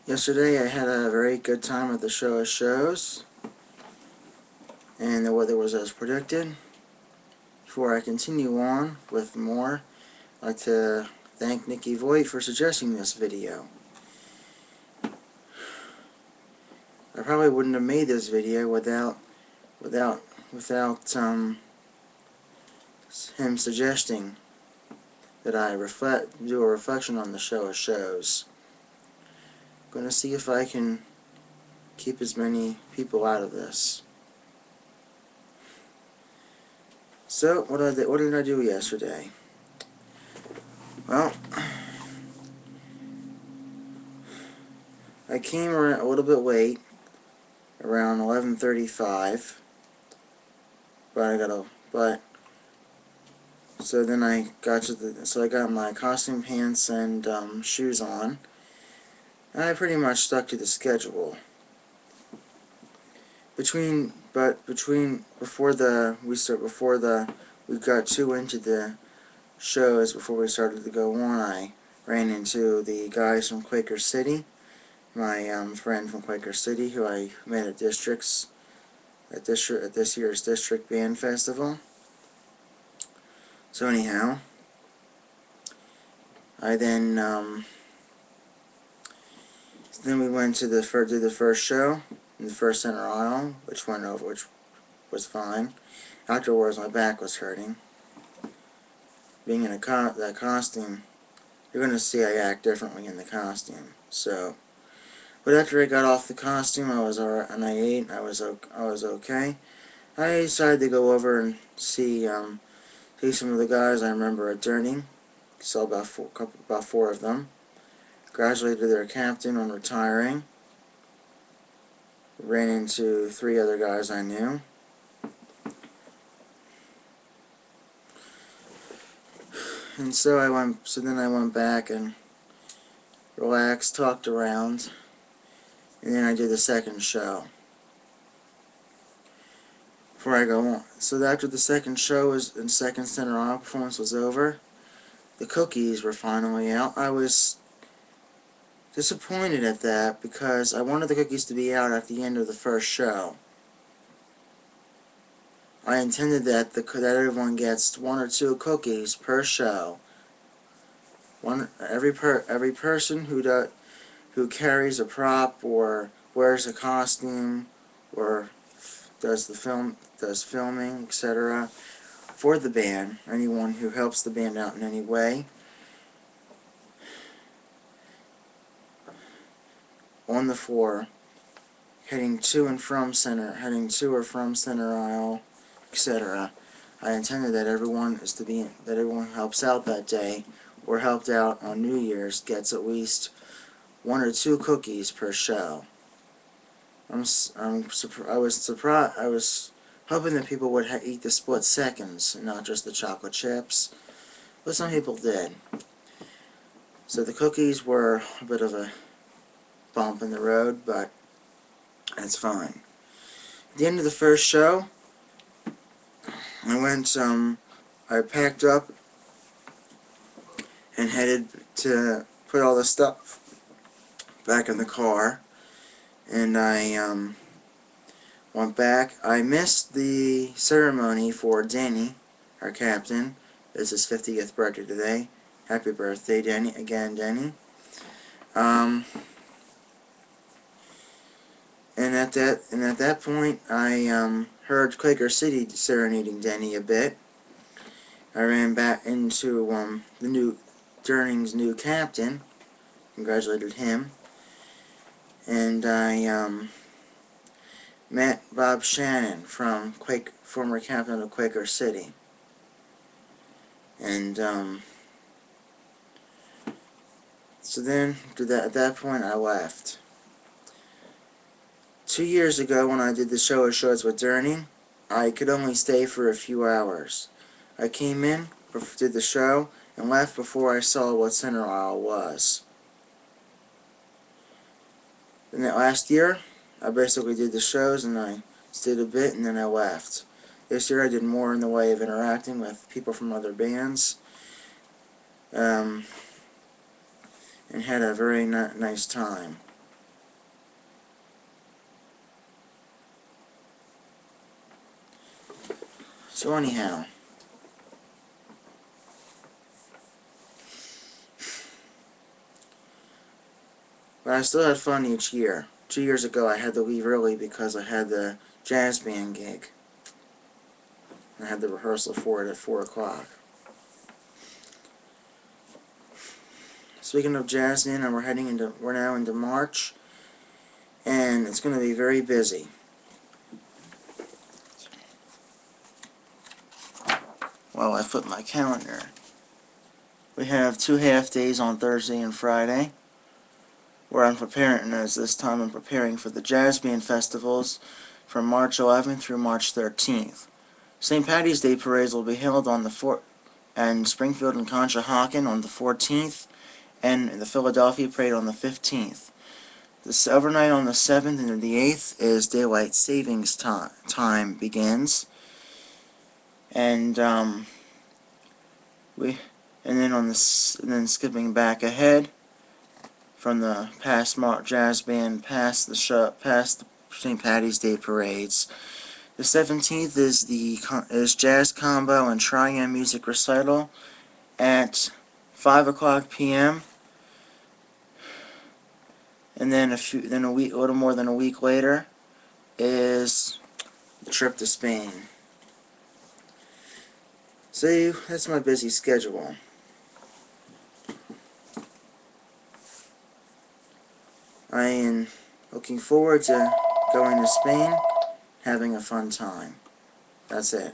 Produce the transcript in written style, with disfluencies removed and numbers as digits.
Yesterday I had a very good time at the show of shows, and the weather was as predicted. Before I continue on with more, I'd like to thank Nick Voight for suggesting this video. I probably wouldn't have made this video without him suggesting that I do a reflection on the show of shows. I'm going to see if I can keep as many people out of this. So, what did I do yesterday? Well, I came around a little bit late, around 11:35, so then I got my costume pants and shoes on, and I pretty much stuck to the schedule. Before we got too into the shows, before we started to go on, I ran into the guys from Quaker City, my friend from Quaker City, who I met at this year's district band festival. So anyhow, then we went to the first show in the first center aisle, which was fine. Afterwards, my back was hurting. Being in that costume, you're going to see I act differently in the costume. So, but after I got off the costume, I was alright, and I ate. I was okay. I decided to go over and see some of the guys I remember at Denny. Saw about four of them. Congratulated their captain on retiring. Ran into 3 other guys I knew. And so then I went back and relaxed, talked around, and then I did the second show. Before I go on, so after the second show and second center aisle performance was over, the cookies were finally out. I was disappointed at that because I wanted the cookies to be out at the end of the first show. I intended that everyone gets 1 or 2 cookies per show. Every person who carries a prop or wears a costume or does filming, etc. for the band, anyone who helps the band out in any way, on the floor, heading to or from center aisle, etc. I intended that everyone who helps out that day or helped out on New Year's gets at least 1 or 2 cookies per show. I was surprised. I was hoping that people would eat the split seconds and not just the chocolate chips, but some people did. So the cookies were a bit of a bump in the road, but that's fine. At the end of the first show, I packed up and headed to put all the stuff back in the car, and I went back. I missed the ceremony for Denny, our captain. It's his 50th birthday today. Happy birthday, Denny! Again, Denny. And at that point, I heard Quaker City serenading Denny a bit. I ran back into Durning's new captain, congratulated him, and I met Bob Shannon from former captain of Quaker City, and so then at that point I left. 2 years ago, when I did the show of shows with Durning, I could only stay for a few hours. I came in, did the show, and left before I saw what center aisle was. Then that last year, I basically did the shows and I stayed a bit and then I left. This year I did more in the way of interacting with people from other bands, and had a very nice time. So anyhow, but I still had fun each year. 2 years ago I had to leave early because I had the jazz band gig. I had the rehearsal for it at 4 o'clock. Speaking of jazz band, and we're now into March, and it's going to be very busy. Well, I flip my calendar. We have 2 half days on Thursday and Friday, where I'm preparing, as this time I'm preparing for the jazz band festivals from March 11th through March 13th. St. Patty's Day parades will be held on the and Springfield and Conshohocken on the 14th, and the Philadelphia parade on the 15th. This overnight on the 7th and the 8th is daylight savings time begins, and then then skipping back ahead from the past jazz band past the St. Patty's Day parades. The 17th is jazz combo and triad music recital at 5 o'clock p.m. And then a little more than a week later, is the trip to Spain. So that's my busy schedule. I am looking forward to going to Spain, having a fun time. That's it.